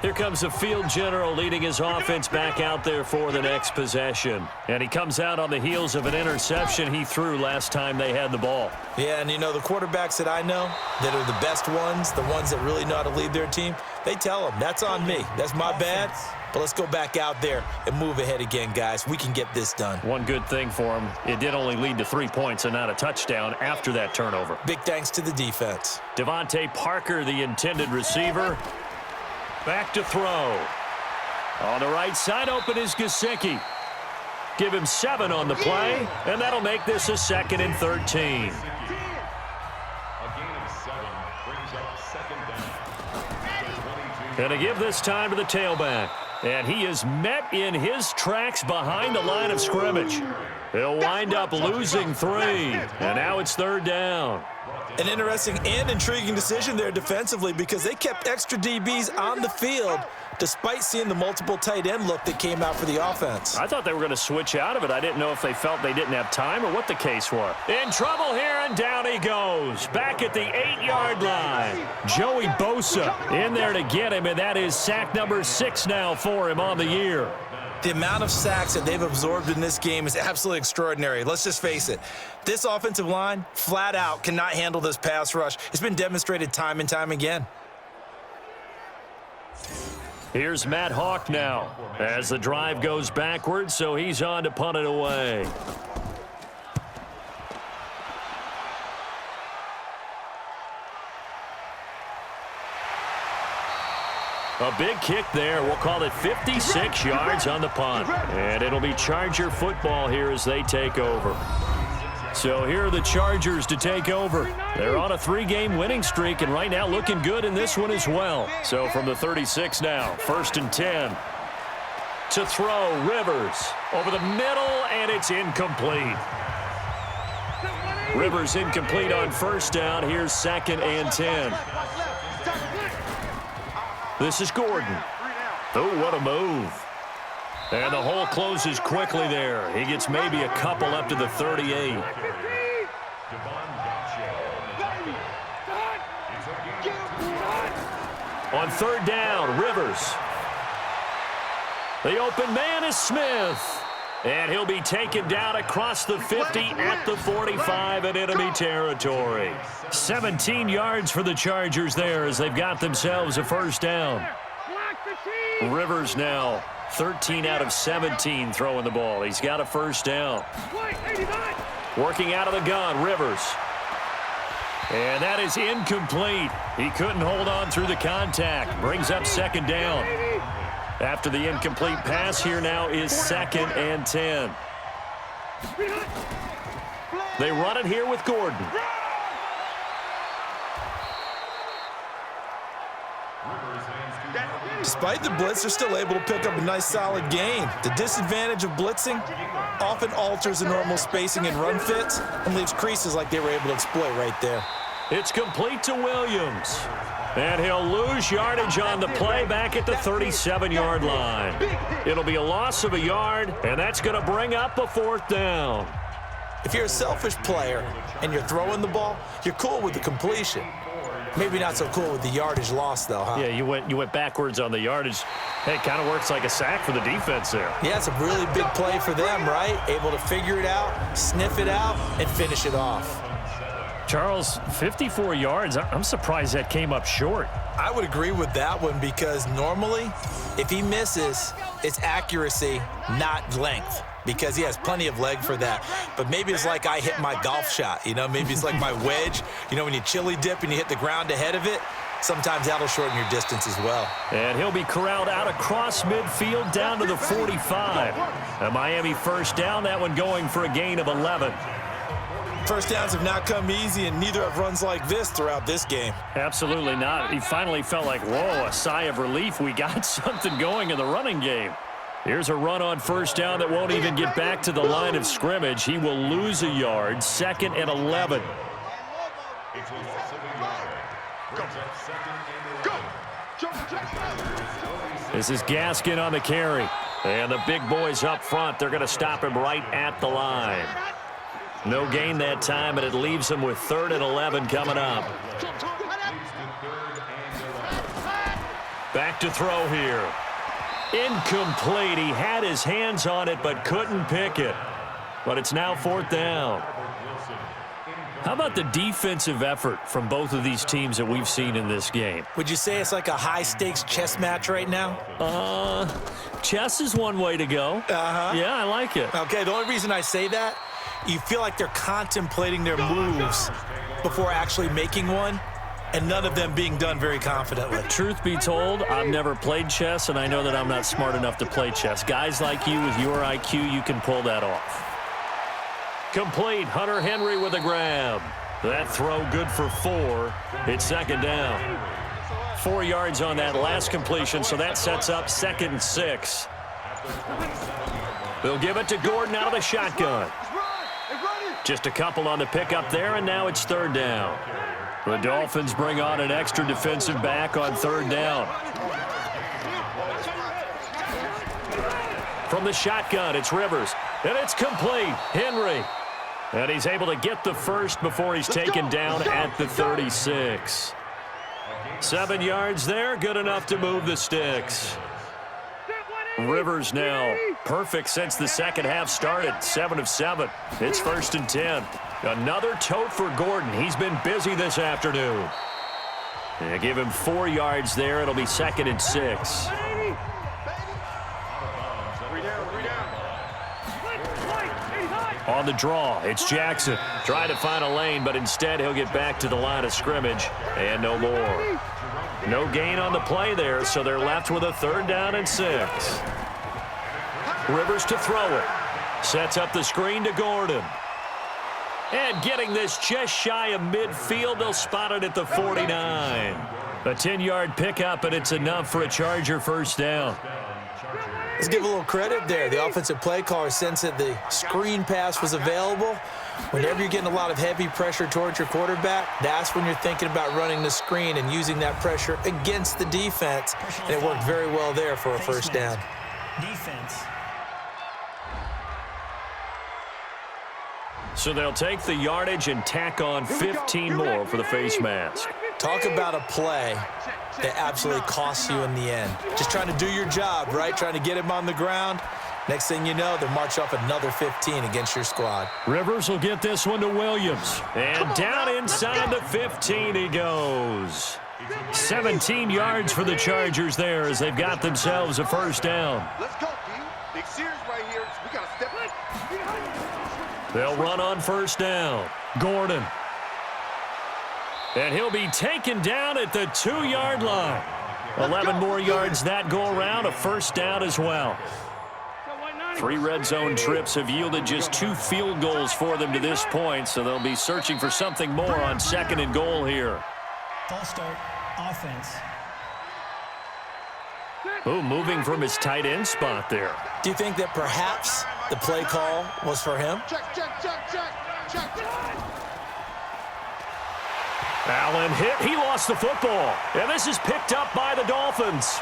B: Here comes the field general leading his offense back out there for the next possession. And he comes out on the heels of an interception he threw last time they had the ball.
C: Yeah, and you know, the quarterbacks that I know that are the best ones, the ones that really know how to lead their team, they tell them, that's on me. That's my bad. But let's go back out there and move ahead again, guys. We can get this done.
B: One good thing for him, it did only lead to 3 points and not a touchdown after that turnover.
C: Big thanks to the defense.
B: Devontae Parker, the intended receiver. Back to throw. On the right side, open is Gesicki. Give him 7 on the play, and that'll make this a 2nd and 13. And to give this time to the tailback. And he is met in his tracks behind the line of scrimmage. He'll wind up losing 3, and now it's 3rd down.
C: An interesting and intriguing decision there defensively because they kept extra DBs on the field despite seeing the multiple tight end look that came out for the offense.
B: I thought they were going to switch out of it. I didn't know if they felt they didn't have time or what the case was. In trouble here, and down he goes. Back at the 8-yard line. Joey Bosa in there to get him, and that is sack number 6 now for him on the year.
C: The amount of sacks that they've absorbed in this game is absolutely extraordinary. Let's just face it. This offensive line, flat out, cannot handle this pass rush. It's been demonstrated time and time again.
B: Here's Matt Hawk now as the drive goes backwards, so he's on to punt it away. A big kick there. We'll call it 56 yards on the punt. And it'll be Charger football here as they take over. So here are the Chargers to take over. They're on a 3-game winning streak, and right now looking good in this one as well. So from the 36 now, 1st and 10. To throw, Rivers over the middle, and it's incomplete. Rivers incomplete on 1st down. Here's 2nd and 10. This is Gordon. Oh, what a move. And the hole closes quickly there. He gets maybe a couple up to the 38. On 3rd down, Rivers. The open man is Smith. And he'll be taken down across the 50 at the 45 in enemy territory. 17 yards for the Chargers there as they've got themselves a 1st down. Rivers now 13 out of 17 throwing the ball. He's got a 1st down. Working out of the gun, Rivers. And that is incomplete. He couldn't hold on through the contact. Brings up 2nd down. After the incomplete pass, here now is 2nd and 10. They run it here with Gordon.
C: Despite the blitz, they're still able to pick up a nice, solid gain. The disadvantage of blitzing often alters the normal spacing and run fits and leaves creases like they were able to exploit right there.
B: It's complete to Williams. And he'll lose yardage on the play back at the 37-yard line. It'll be a loss of a yard, and that's going to bring up a 4th down.
C: If you're a selfish player and you're throwing the ball, you're cool with the completion. Maybe not so cool with the yardage loss, though, huh?
B: Yeah, you went backwards on the yardage. Hey, it kind of works like a sack for the defense there.
C: Yeah, it's a really big play for them, right? Able to figure it out, sniff it out, and finish it off.
B: Charles, 54 yards. I'm surprised that came up short.
C: I would agree with that one because normally, if he misses, it's accuracy, not length, because he has plenty of leg for that. But maybe it's like I hit my golf shot, you know? Maybe it's like my wedge. You know, when you chili dip and you hit the ground ahead of it, sometimes that'll shorten your distance as well.
B: And he'll be corralled out across midfield down to the 45. A Miami first down, that one going for a gain of 11.
C: First downs have not come easy, and neither have runs like this throughout this game.
B: Absolutely not. He finally felt like, whoa, a sigh of relief. We got something going in the running game. Here's a run on first down that won't even get back to the line of scrimmage. He will lose a yard, 2nd and 11. This is Gaskin on the carry. And the big boys up front, they're going to stop him right at the line. No gain that time, and it leaves him with 3rd and 11 coming up. Back to throw here. Incomplete. He had his hands on it but couldn't pick it. But it's now 4th down. How about the defensive effort from both of these teams that we've seen in this game?
C: Would you say it's like a high-stakes chess match right now?
B: Chess is one way to go. Yeah, I like it.
C: Okay, the only reason I say that, you feel like they're contemplating their moves before actually making one, and none of them being done very confidently.
B: Truth be told, I've never played chess, and I know that I'm not smart enough to play chess. Guys like you with your IQ, you can pull that off. Complete. Hunter Henry with a grab. That throw good for 4. It's 2nd down. 4 yards on that last completion, so that sets up 2nd and 6. They'll give it to Gordon out of the shotgun. Just a couple on the pickup there, and now it's 3rd down. The Dolphins bring on an extra defensive back on 3rd down. From the shotgun, it's Rivers, and it's complete. Henry. And he's able to get the first before he's taken down at the 36. 7 yards there, good enough to move the sticks. Rivers now perfect since the second half started. 7 of 7. It's 1st and 10. Another tote for Gordon. He's been busy this afternoon. They give him 4 yards there. It'll be 2nd and 6. On the draw, it's Jackson. Trying to find a lane, but instead he'll get back to the line of scrimmage. And no more. No gain on the play there, so they're left with a 3rd down and 6. Rivers to throw it. Sets up the screen to Gordon. And getting this just shy of midfield, they'll spot it at the 49. A 10-yard pickup, and it's enough for a Charger first down.
C: Let's give a little credit there. The offensive play caller sensed that the screen pass was available. Whenever you're getting a lot of heavy pressure towards your quarterback, that's when you're thinking about running the screen and using that pressure against the defense. And it worked very well there for a first down.
E: Defense.
B: So they'll take the yardage and tack on 15 more for the face mask.
C: Talk about a play that absolutely costs you in the end. Just trying to do your job, right? Trying to get him on the ground. Next thing you know, they'll march off another 15 against your squad.
B: Rivers will get this one to Williams. And down inside the 15 he goes. 17 yards for the Chargers there as they've got themselves a first down.
D: Let's go, D. Big series right here. We got to step up.
B: They'll run on first down. Gordon. And he'll be taken down at the 2-yard line. 11 more yards that go around, a first down as well. 3 red zone trips have yielded just 2 field goals for them to this point, so they'll be searching for something more on 2nd and goal here.
E: False start, offense.
B: Oh, moving from his tight end spot there.
C: Do you think that perhaps the play call was for him?
D: Check.
B: Allen hit. He lost the football. And this is picked up by the Dolphins.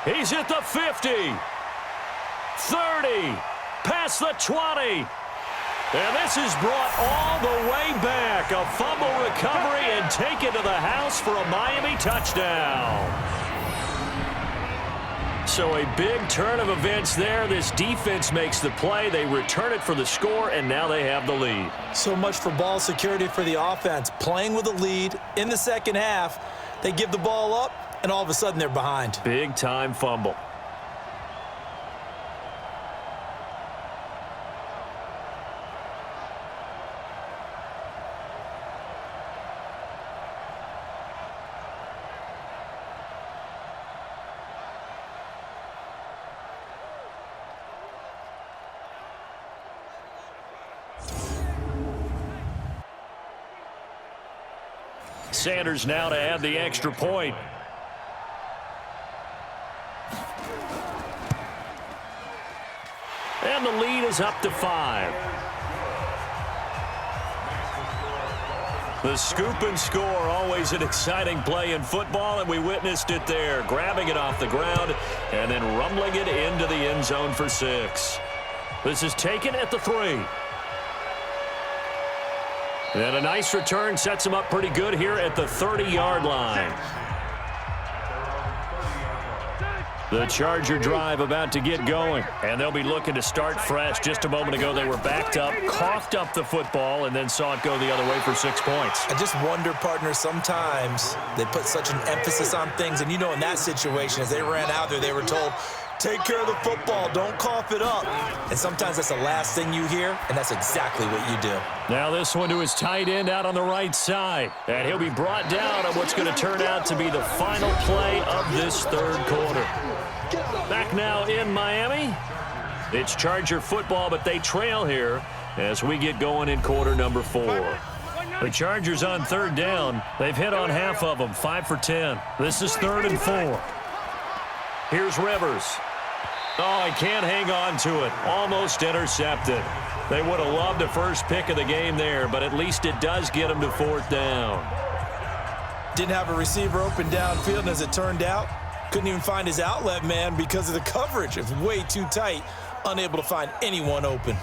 B: He's at the 50. 30. Past the 20. And this is brought all the way back. A fumble recovery and taken to the house for a Miami touchdown. So a big turn of events there. This defense makes the play. They return it for the score, and now they have the lead.
C: So much for ball security for the offense. Playing with a lead in the second half, they give the ball up, and all of a sudden they're behind.
B: Big-time fumble. Sanders now to add the extra point. And the lead is up to 5. The scoop and score, always an exciting play in football, and we witnessed it there. Grabbing it off the ground and then rumbling it into the end zone for 6. This is taken at the 3. And a nice return sets him up pretty good here at the 30-yard line. The Charger drive about to get going, and they'll be looking to start fresh. Just a moment ago, they were backed up, coughed up the football, and then saw it go the other way for 6 points.
C: I just wonder, partner, sometimes they put such an emphasis on things, and you know in that situation, as they ran out there, they were told, take care of the football, don't cough it up. And sometimes that's the last thing you hear, and that's exactly what you do.
B: Now this one to his tight end out on the right side. And he'll be brought down on what's going to turn out to be the final play of this third quarter. Back now in Miami. It's Charger football, but they trail here as we get going in quarter number 4. The Chargers on third down. They've hit on half of them, 5 for 10. This is 3rd and 4. Here's Rivers. Oh, he can't hang on to it. Almost intercepted. They would have loved a first pick of the game there, but at least it does get him to 4th down.
C: Didn't have a receiver open downfield, and as it turned out, couldn't even find his outlet man because of the coverage. It was way too tight, unable to find anyone open.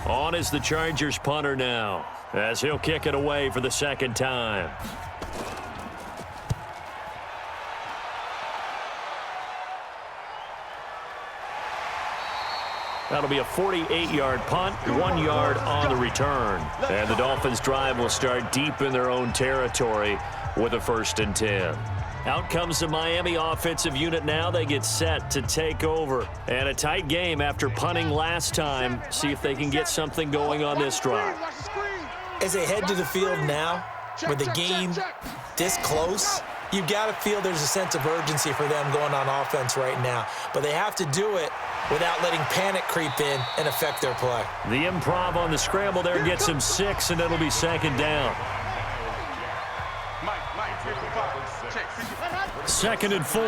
B: On is the Chargers punter now, as he'll kick it away for the second time. That'll be a 48-yard punt, 1 yard on the return. And the Dolphins drive will start deep in their own territory with a 1st and 10. Out comes the Miami offensive unit now. They get set to take over. And a tight game after punting last time. See if they can get something going on this drive.
C: As they head to the field now, with the game this close, you've got to feel there's a sense of urgency for them going on offense right now. But they have to do it without letting panic creep in and affect their play.
B: The improv on the scramble there gets him 6, and it'll be 2nd down. 2nd and 4.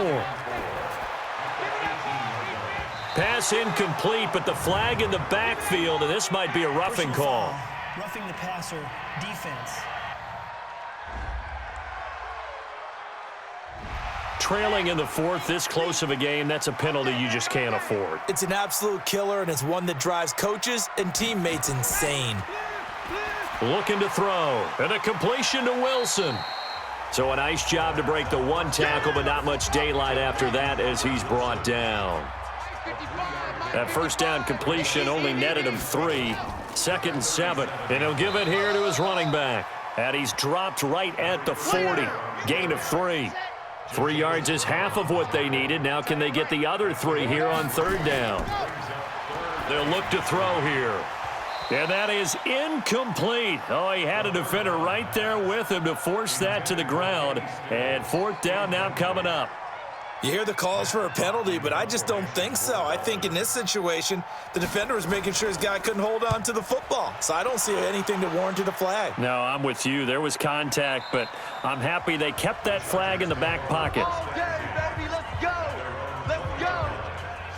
B: Pass incomplete, but the flag in the backfield, and this might be a roughing call.
E: Roughing the passer, defense.
B: Trailing in the 4th, this close of a game, that's a penalty you just can't afford.
C: It's an absolute killer, and it's one that drives coaches and teammates insane.
B: Looking to throw, and a completion to Wilson. So a nice job to break the 1 tackle, but not much daylight after that as he's brought down. That 1st down completion only netted him 3. 2nd and 7, and he'll give it here to his running back. And he's dropped right at the 40. Gain of 3. 3 yards is half of what they needed. Now can they get the other 3 here on 3rd down? They'll look to throw here. And that is incomplete. Oh, he had a defender right there with him to force that to the ground. And 4th down now coming up.
C: You hear the calls for a penalty, but I just don't think so. I think in this situation, the defender was making sure his guy couldn't hold on to the football. So I don't see anything that warranted a flag.
B: No, I'm with you. There was contact, but I'm happy they kept that flag in the back pocket.
D: Okay, baby, let's go. Let's go.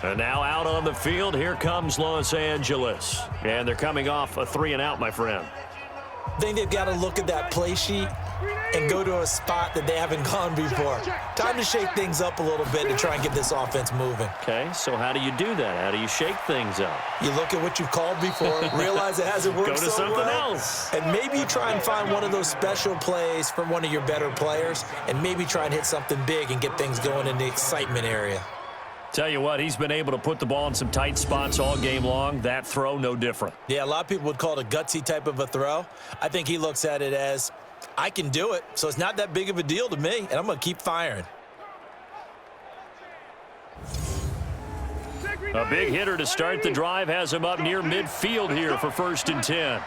B: And now out on the field, here comes Los Angeles. And they're coming off a 3-and-out, my friend.
C: I think they've got to look at that play sheet and go to a spot that they haven't gone before. Time to shake things up a little bit and try and get this offense moving.
B: Okay, so how do you do that? How do you shake things up?
C: You look at what you've called before, realize it hasn't worked
B: Go to
C: so
B: something
C: well,
B: else.
C: and maybe you try and find one of those special plays from one of your better players, and maybe try and hit something big and get things going in the excitement area.
B: Tell you what, he's been able to put the ball in some tight spots all game long. That throw, no different.
C: Yeah, a lot of people would call it a gutsy type of a throw. I think he looks at it as, I can do it, so it's not that big of a deal to me, and I'm going to keep firing.
B: A big hitter to start the drive has him up near midfield here for 1st and 10.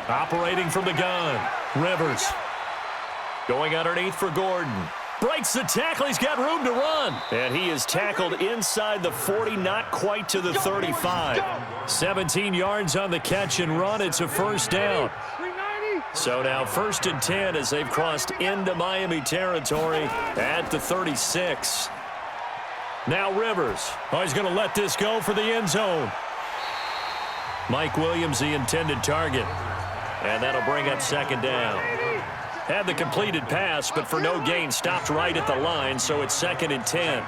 B: Operating from the gun, Rivers. Going underneath for Gordon. Breaks the tackle. He's got room to run. And he is tackled inside the 40, not quite to the 35. 17 yards on the catch and run. It's a 1st down. So now 1st and 10 as they've crossed into Miami territory at the 36. Now Rivers. Oh, he's going to let this go for the end zone. Mike Williams, the intended target. And that'll bring up 2nd down. Had the completed pass, but for no gain, stopped right at the line, so it's 2nd and 10.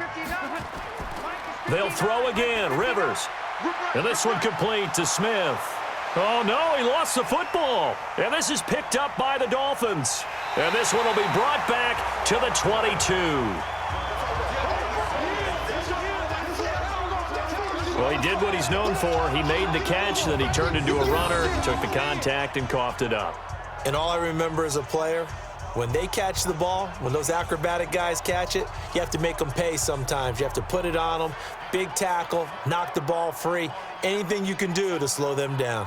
B: They'll throw again, Rivers. And this one complete to Smith. Oh, no, he lost the football. And this is picked up by the Dolphins. And this one will be brought back to the 22. Well, he did what he's known for. He made the catch, then he turned into a runner, took the contact, and coughed it up.
C: And all I remember as a player, when they catch the ball, when those acrobatic guys catch it, you have to make them pay sometimes. You have to put it on them, big tackle, knock the ball free, anything you can do to slow them down.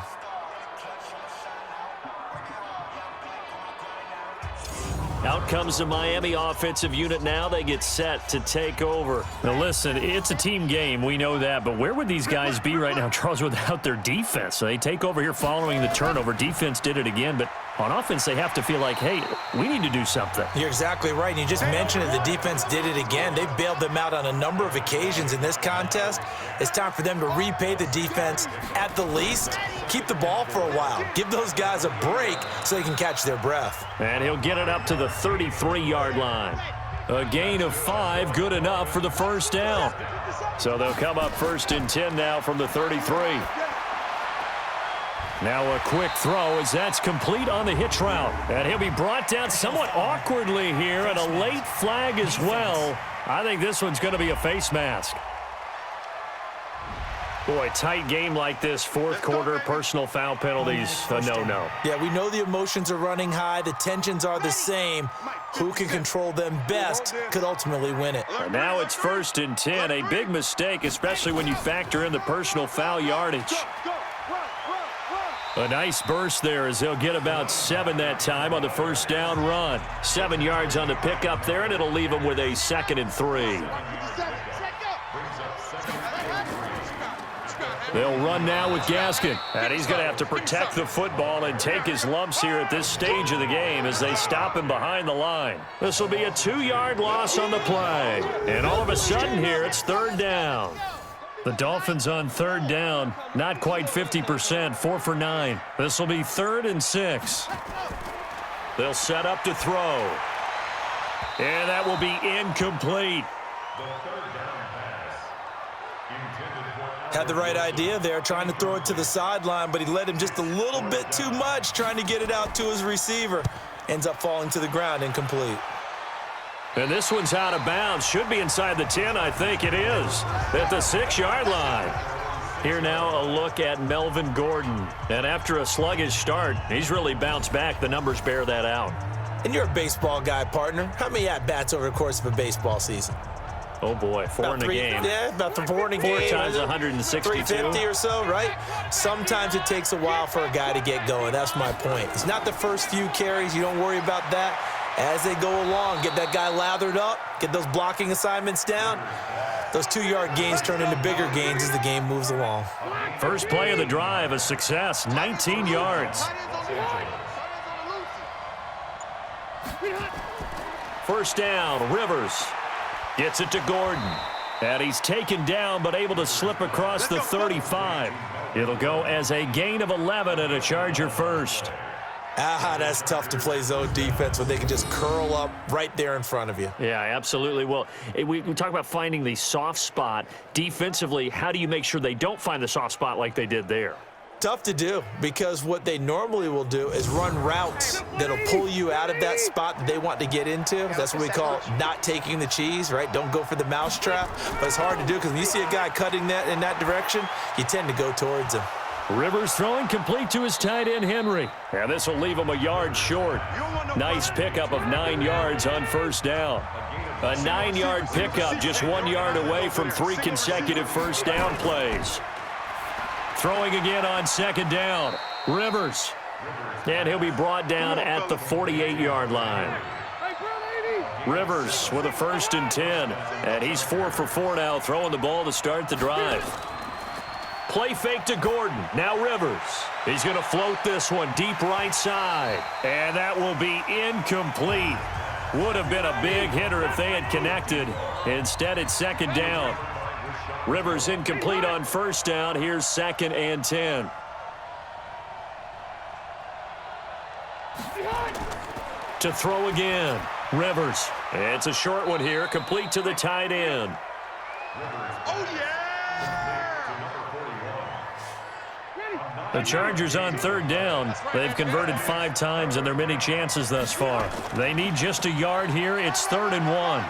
B: Out comes the Miami offensive unit now. They get set to take over. Now, listen, it's a team game. We know that. But where would these guys be right now, Charles, without their defense? So they take over here following the turnover. Defense did it again. But on offense, they have to feel like, hey, we need to do something.
C: You're exactly right. And you just mentioned it. The defense did it again. They bailed them out on a number of occasions in this contest. It's time for them to repay the defense at the least. Keep the ball for a while. Give those guys a break so they can catch their breath.
B: And he'll get it up to the 33-yard line. A gain of 5, good enough for the 1st down. So they'll come up 1st and 10 now from the 33. Now a quick throw as that's complete on the hitch route. And he'll be brought down somewhat awkwardly here, and a late flag as well. I think this one's going to be a face mask. Boy, tight game like this, 4th quarter, personal foul penalties, a no-no.
C: Yeah, we know the emotions are running high. The tensions are the same. Who can control them best could ultimately win it.
B: And now it's 1st and 10, a big mistake, especially when you factor in the personal foul yardage. A nice burst there as they'll get about 7 that time on the 1st down run. 7 yards on the pickup there, and it'll leave them with a 2nd and 3. They'll run now with Gaskin. And he's going to have to protect the football and take his lumps here at this stage of the game as they stop him behind the line. This will be a 2-yard loss on the play. And all of a sudden here, it's 3rd down. The Dolphins on 3rd down, not quite 50%, 4 for 9. This will be 3rd and 6. They'll set up to throw. And that will be incomplete.
C: Had the right idea there, trying to throw it to the sideline, but he led him just a little bit too much, trying to get it out to his receiver. Ends up falling to the ground, incomplete.
B: And this one's out of bounds. Should be inside the 10, I think it is. At the 6-yard line. Here now a look at Melvin Gordon. And after a sluggish start, he's really bounced back. The numbers bear that out.
C: And you're a baseball guy, partner. How many at-bats over the course of a baseball season?
B: Oh, boy, 4 in a game.
C: Yeah, about 4 in a game.
B: 4 times 162.
C: 350 or so, right? Sometimes it takes a while for a guy to get going. That's my point. It's not the first few carries. You don't worry about that. As they go along, get that guy lathered up, get those blocking assignments down. Those 2-yard gains turn into bigger gains as the game moves along.
B: First play of the drive, a success, 19 yards. First down, Rivers. Gets it to Gordon. And he's taken down but able to slip across the 35. It'll go as a gain of 11 and a Charger first.
C: That's tough to play zone defense when they can just curl up right there in front of you.
B: Yeah, absolutely. Well, we talk about finding the soft spot. Defensively, how do you make sure they don't find the soft spot like they did there?
C: Tough to do, because what they normally will do is run routes that'll pull you out of that spot that they want to get into. That's what we call not taking the cheese, right? Don't go for the mousetrap. But it's hard to do because when you see a guy cutting that in that direction, you tend to go towards him.
B: Rivers throwing complete to his tight end, Henry. And this will leave him a yard short. Nice pickup of 9 yards on first down. A 9-yard pickup, just 1 yard away from 3 consecutive first down plays. Throwing again on second down. Rivers. And he'll be brought down at the 48-yard line. Rivers with a 1st and 10. And he's 4 for 4 now, throwing the ball to start the drive. Play fake to Gordon. Now Rivers. He's going to float this one deep right side. And that will be incomplete. Would have been a big hitter if they had connected. Instead, it's second down. Rivers incomplete on first down. Here's 2nd and 10. To throw again. Rivers. It's a short one here. Complete to the tight end.
D: Oh, yeah!
B: The Chargers on 3rd down. They've converted 5 times in their many chances thus far. They need just a yard here. It's 3rd and 1.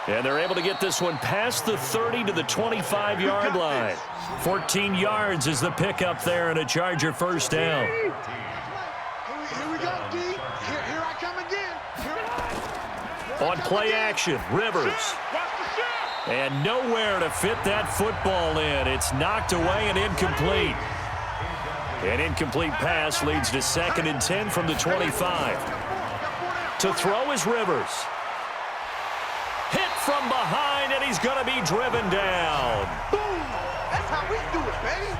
B: And they're able to get this one past the 30 to the 25-yard line. 14 yards is the pickup there and a Charger first down.
D: Here we go, D. Here I come again.
B: On play action, Rivers. And nowhere to fit that football in. It's knocked away and incomplete. An incomplete pass leads to 2nd and 10 from the 25. To throw is Rivers. Hit from behind, and he's going to be driven down.
D: Boom! That's how we do it, baby.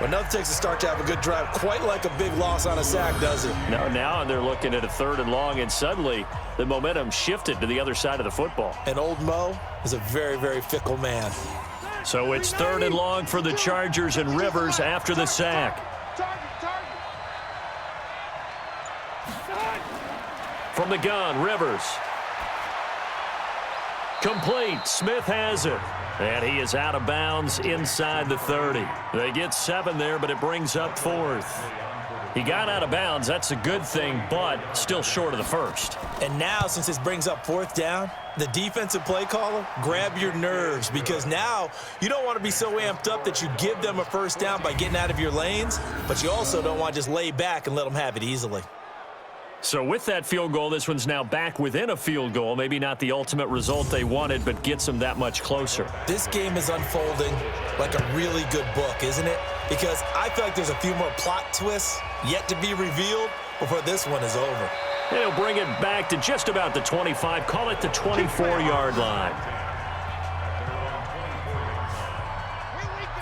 C: Well, nothing takes a start to have a good drive quite like a big loss on a sack, does it?
B: No, now they're looking at a 3rd and long, and suddenly the momentum shifted to the other side of the football.
C: And old Mo is a very, very fickle man.
B: So it's 3rd and long for the Chargers and Rivers after the sack. From the gun, Rivers. Complete. Smith has it. And he is out of bounds inside the 30. They get 7 there, but it brings up 4th. He got out of bounds. That's a good thing, but still short of the 1st.
C: And now, since this brings up 4th down, the defensive play caller, grab your nerves, because now you don't want to be so amped up that you give them a first down by getting out of your lanes, but you also don't want to just lay back and let them have it easily.
B: So with that field goal, this one's now back within a field goal. Maybe not the ultimate result they wanted, but gets them that much closer.
C: This game is unfolding like a really good book, isn't it? Because I feel like there's a few more plot twists yet to be revealed before this one is over.
B: They'll bring it back to just about the 25. Call it the 24-yard line.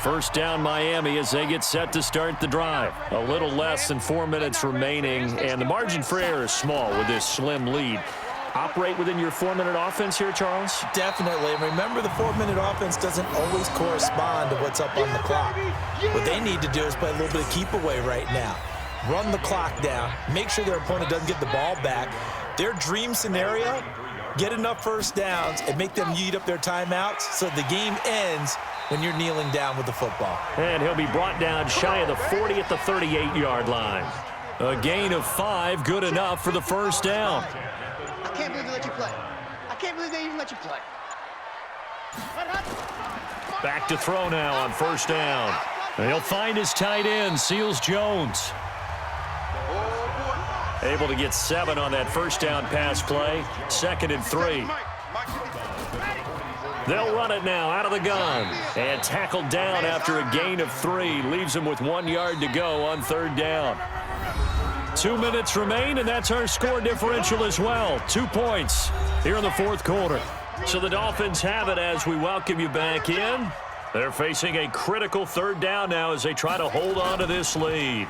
B: First down, Miami, as they get set to start the drive. A little less than 4 minutes remaining, and the margin for error is small with this slim lead. Operate within your 4-minute offense here, Charles?
C: Definitely. And remember, the 4-minute offense doesn't always correspond to what's up on the clock. What they need to do is play a little bit of keep away right now. Run the clock down. Make sure their opponent doesn't get the ball back. Their dream scenario, get enough first downs and make them eat up their timeouts so the game ends when you're kneeling down with the football.
B: And he'll be brought down shy of the 40 at the 38-yard line. A gain of 5, good enough for the first down.
D: I can't believe they let you play. I can't believe they even let you play.
B: Back to throw now on first down. He'll find his tight end, Seals Jones. Able to get 7 on that first down pass play. 2nd and 3. They'll run it now out of the gun. And tackled down after a gain of 3. Leaves him with 1 yard to go on 3rd down. 2 minutes remain, and that's our score differential as well. 2 points here in the 4th quarter. So the Dolphins have it as we welcome you back in. They're facing a critical 3rd down now as they try to hold on to this lead.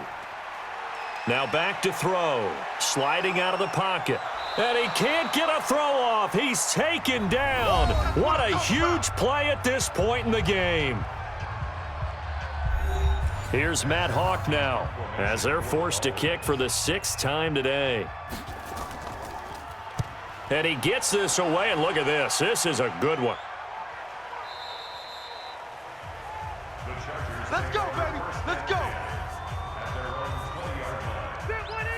B: Now back to throw. Sliding out of the pocket. And he can't get a throw off. He's taken down. What a huge play at this point in the game. Here's Matt Hawk now as they're forced to kick for the 6th time today. And he gets this away, and look at this. This is a good one.
D: Let's go, baby. Let's go.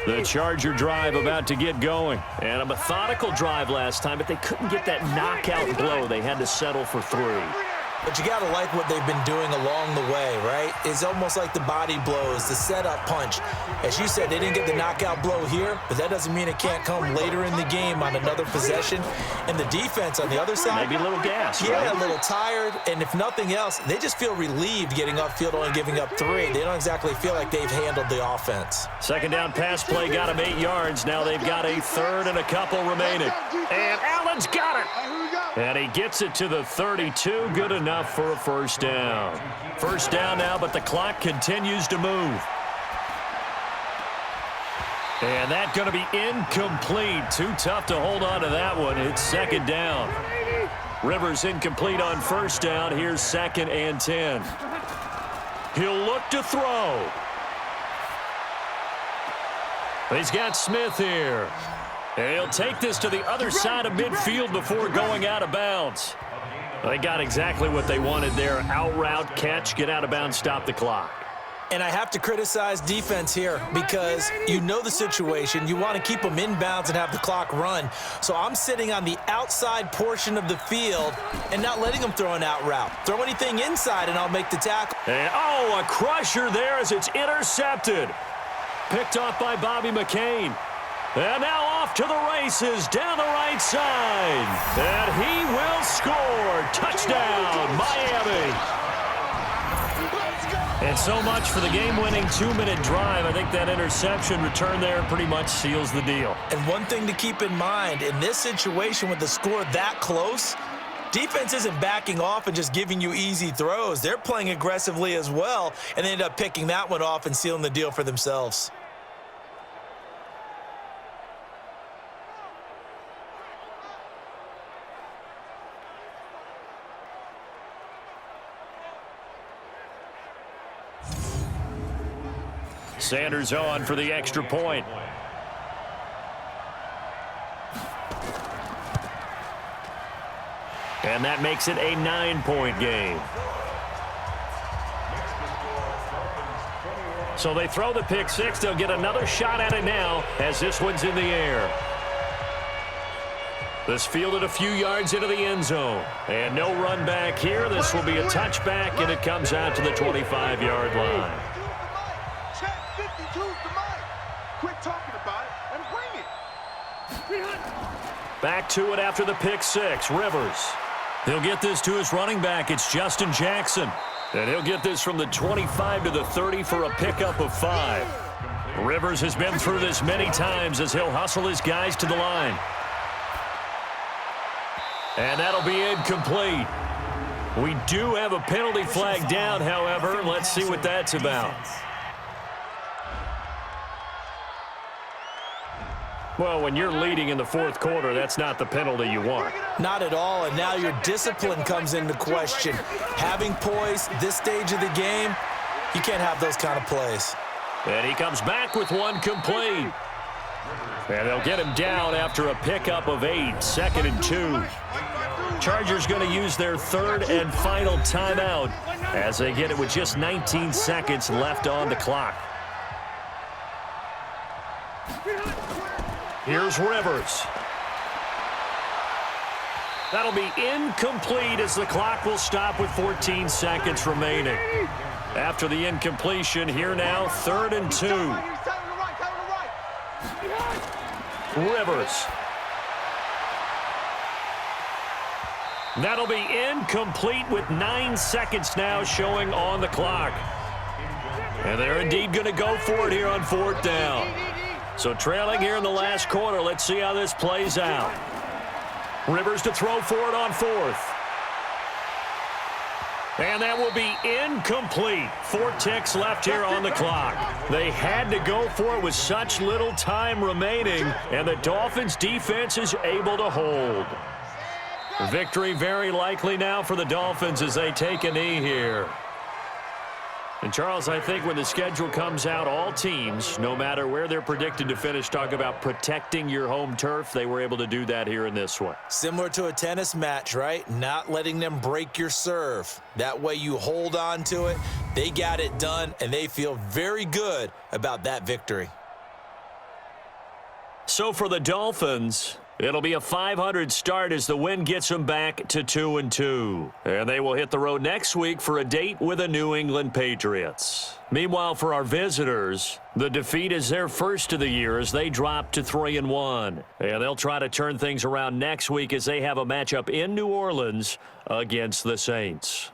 B: The Charger drive about to get going. And a methodical drive last time, but they couldn't get that knockout blow. They had to settle for 3.
C: But you got to like what they've been doing along the way, right? It's almost like the body blows, the setup punch. As you said, they didn't get the knockout blow here, but that doesn't mean it can't come later in the game on another possession. And the defense on the other side,
B: maybe a little gas,
C: yeah,
B: right?
C: A little tired. And if nothing else, they just feel relieved getting upfield, only giving up 3. They don't exactly feel like they've handled the offense.
B: Second down pass play got him 8 yards. Now they've got a 3rd and a couple remaining. And Allen's got it. And he gets it to the 32. Good enough for a first down. First down now, but the clock continues to move. And that's going to be incomplete. Too tough to hold on to that one. It's 2nd down. Rivers incomplete on first down. Here's 2nd and 10. He'll look to throw. He's got Smith here. And he'll take this to the other side of midfield before going out of bounds. They got exactly what they wanted there. Out route, catch, get out of bounds, stop the clock.
C: And I have to criticize defense here because you know the situation. You want to keep them inbounds and have the clock run. So I'm sitting on the outside portion of the field and not letting them throw an out route. Throw anything inside and I'll make the tackle.
B: And, oh, a crusher there as it's intercepted. Picked off by Bobby McCain. And now off to the races down the right side. And he will score. Touchdown, Miami. And so much for the game-winning 2-minute drive. I think that interception return there pretty much seals the deal.
C: And one thing to keep in mind, in this situation with the score that close, defense isn't backing off and just giving you easy throws. They're playing aggressively as well, and they end up picking that one off and sealing the deal for themselves.
B: Sanders on for the extra point. And that makes it a 9-point game. So they throw the pick 6. They'll get another shot at it now as this one's in the air. This fielded a few yards into the end zone. And no run back here. This will be a touchback, and it comes out to the 25-yard line. Back to it after the pick 6. Rivers. He'll get this to his running back. It's Justin Jackson. And he'll get this from the 25 to the 30 for a pickup of 5. Rivers has been through this many times as he'll hustle his guys to the line. And that'll be incomplete. We do have a penalty flag down, however. Let's see what that's about. Well, when you're leading in the 4th quarter, that's not the penalty you want.
C: Not at all, and now your discipline comes into question. Having poise this stage of the game, you can't have those kind of plays.
B: And he comes back with one complete. And they'll get him down after a pickup of 8, 2nd and 2. Chargers going to use their 3rd and final timeout as they get it with just 19 seconds left on the clock. Here's Rivers. That'll be incomplete as the clock will stop with 14 seconds remaining. After the incompletion, here now, 3rd and 2. Rivers. That'll be incomplete with 9 seconds now showing on the clock. And they're indeed going to go for it here on 4th down. So trailing here in the last quarter, let's see how this plays out. Rivers to throw for it on 4th. And that will be incomplete. 4 ticks left here on the clock. They had to go for it with such little time remaining, and the Dolphins defense is able to hold. Victory very likely now for the Dolphins as they take a knee here. And, Charles, I think when the schedule comes out, all teams, no matter where they're predicted to finish, talk about protecting your home turf. They were able to do that here in this one.
C: Similar to a tennis match, right? Not letting them break your serve. That way you hold on to it. They got it done, and they feel very good about that victory.
B: So for the Dolphins, it'll be a .500 start as the win gets them back to 2-2. And they will hit the road next week for a date with the New England Patriots. Meanwhile, for our visitors, the defeat is their first of the year as they drop to 3-1. And they'll try to turn things around next week as they have a matchup in New Orleans against the Saints.